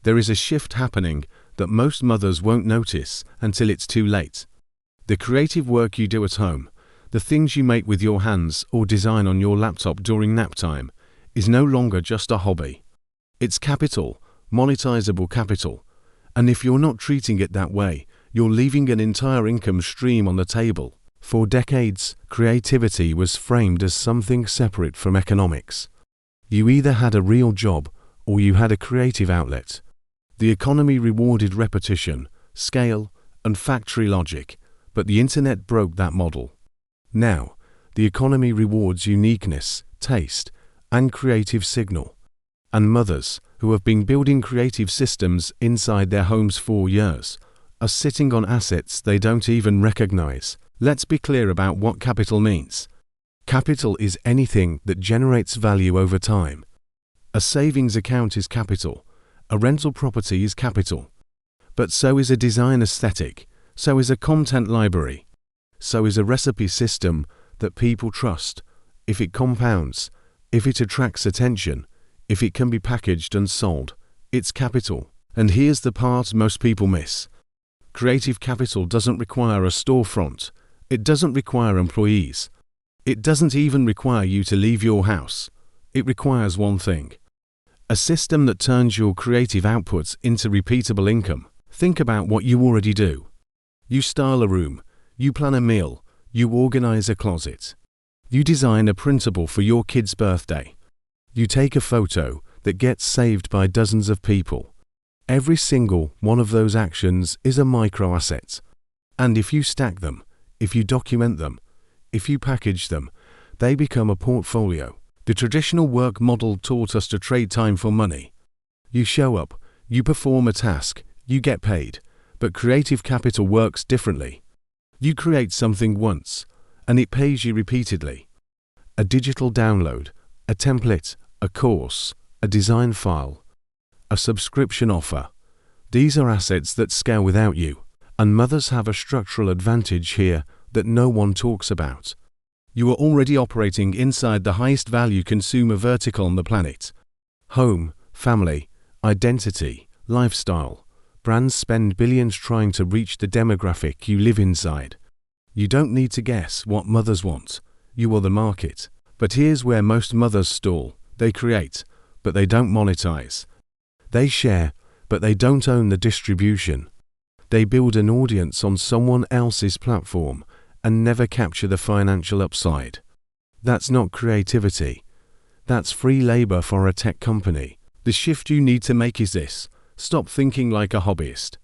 There is a shift happening that most mothers won't notice until it's too late. The creative work you do at home, the things you make with your hands or design on your laptop during nap time, is no longer just a hobby. It's capital, monetizable capital. And if you're not treating it that way, you're leaving an entire income stream on the table. For decades, creativity was framed as something separate from economics. You either had a real job or you had a creative outlet. The economy rewarded repetition, scale, and factory logic, but the internet broke that model. Now, the economy rewards uniqueness, taste, and creative signal. And mothers, who have been building creative systems inside their homes for years, are sitting on assets they don't even recognize. Let's be clear about what capital means. Capital is anything that generates value over time. A savings account is capital. A rental property is capital. But so is a design aesthetic. So is a content library. So is a recipe system that people trust. If it compounds, if it attracts attention, if it can be packaged and sold, it's capital. And here's the part most people miss. Creative capital doesn't require a storefront. It doesn't require employees. It doesn't even require you to leave your house. It requires one thing: a system that turns your creative outputs into repeatable income. Think about what you already do. You style a room, you plan a meal, you organize a closet. You design a printable for your kid's birthday. You take a photo that gets saved by dozens of people. Every single one of those actions is a micro asset. And if you stack them, if you document them, if you package them, they become a portfolio. The traditional work model taught us to trade time for money. You show up, you perform a task, you get paid. But creative capital works differently. You create something once, and it pays you repeatedly. A digital download, a template, a course, a design file, a subscription offer. These are assets that scale without you. And mothers have a structural advantage here that no one talks about. You are already operating inside the highest value consumer vertical on the planet. Home, family, identity, lifestyle. Brands spend billions trying to reach the demographic you live inside. You don't need to guess what mothers want. You are the market. But here's where most mothers stall. They create, but they don't monetize. They share, but they don't own the distribution. They build an audience on someone else's platform and never capture the financial upside. That's not creativity. That's free labor for a tech company. The shift you need to make is this: stop thinking like a hobbyist.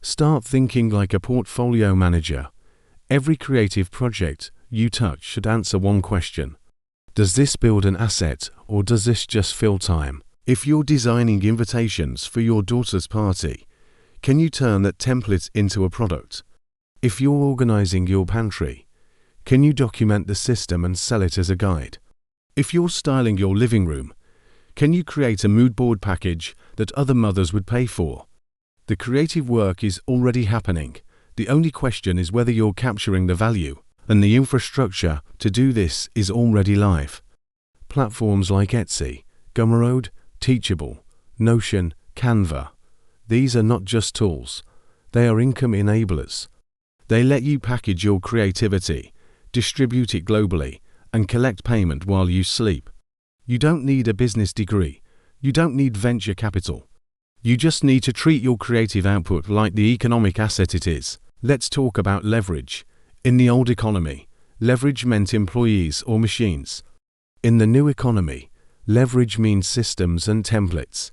Start thinking like a portfolio manager. Every creative project you touch should answer one question: does this build an asset, or does this just fill time? If you're designing invitations for your daughter's party, can you turn that template into a product? If you're organizing your pantry, can you document the system and sell it as a guide? If you're styling your living room, can you create a mood board package that other mothers would pay for? The creative work is already happening. The only question is whether you're capturing the value, and the infrastructure to do this is already live. Platforms like Etsy, Gumroad, Teachable, Notion, Canva. These are not just tools. They are income enablers. They let you package your creativity, distribute it globally, and collect payment while you sleep. You don't need a business degree. You don't need venture capital. You just need to treat your creative output like the economic asset it is. Let's talk about leverage. In the old economy, leverage meant employees or machines. In the new economy, leverage means systems and templates.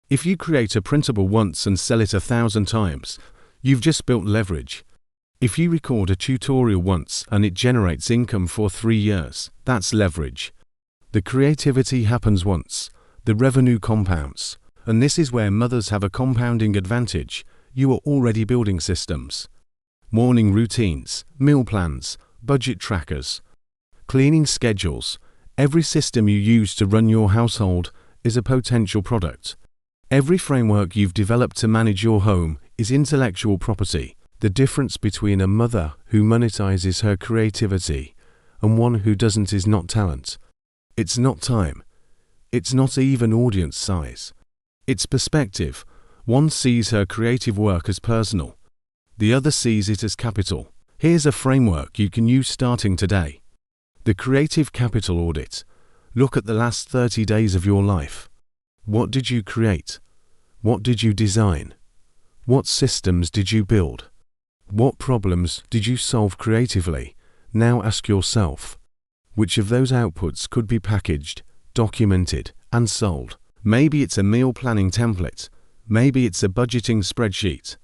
If you create a printable once and sell it 1,000 times, you've just built leverage. If you record a tutorial once and it generates income for 3 years, that's leverage. The creativity happens once, the revenue compounds, and this is where mothers have a compounding advantage. You are already building systems. Morning routines, meal plans, budget trackers, cleaning schedules. Every system you use to run your household is a potential product. Every framework you've developed to manage your home is intellectual property. The difference between a mother who monetizes her creativity and one who doesn't is not talent. It's not time. It's not even audience size. It's perspective. One sees her creative work as personal. The other sees it as capital. Here's a framework you can use starting today. The Creative Capital Audit. Look at the last 30 days of your life. What did you create? What did you design? What systems did you build? What problems did you solve creatively? Now ask yourself, which of those outputs could be packaged, documented, and sold? Maybe it's a meal planning template. Maybe it's a budgeting spreadsheet.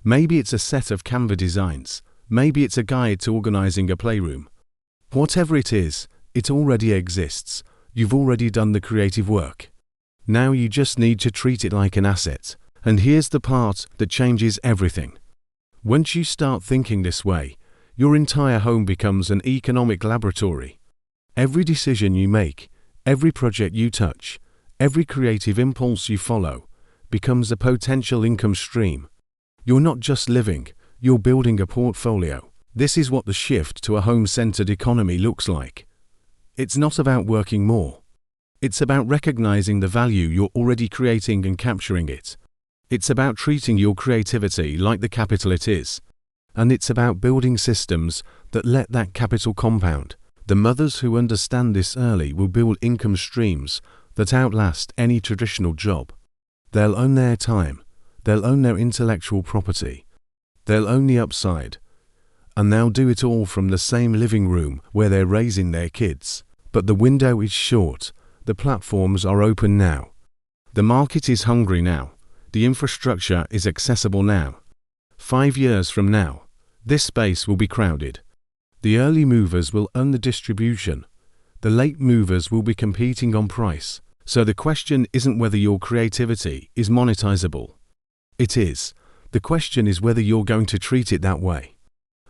Maybe it's a set of Canva designs. Maybe it's a guide to organizing a playroom. Whatever it is, it already exists. You've already done the creative work. Now you just need to treat it like an asset. And here's the part that changes everything. Once you start thinking this way, your entire home becomes an economic laboratory. Every decision you make, every project you touch, every creative impulse you follow, becomes a potential income stream. You're not just living, you're building a portfolio. This is what the shift to a home-centered economy looks like. It's not about working more. It's about recognizing the value you're already creating and capturing it. It's about treating your creativity like the capital it is. And it's about building systems that let that capital compound. The mothers who understand this early will build income streams that outlast any traditional job. They'll own their time. They'll own their intellectual property. They'll own the upside. And they'll do it all from the same living room where they're raising their kids. But the window is short. The platforms are open now. The market is hungry now. The infrastructure is accessible now. 5 years from now, this space will be crowded. The early movers will own the distribution. The late movers will be competing on price. So the question isn't whether your creativity is monetizable. It is. The question is whether you're going to treat it that way.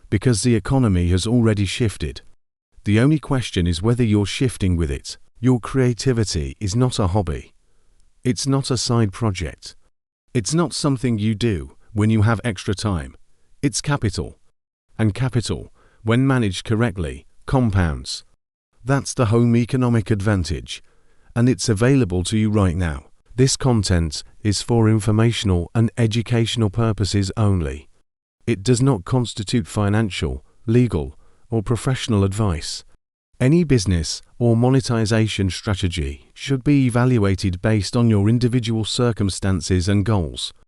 Because the economy has already shifted. The only question is whether you're shifting with it. Your creativity is not a hobby. It's not a side project. It's not something you do when you have extra time. It's capital. And capital, when managed correctly, compounds. That's the home economic advantage. And it's available to you right now. This content is for informational and educational purposes only. It does not constitute financial, legal, or professional advice. Any business or monetization strategy should be evaluated based on your individual circumstances and goals.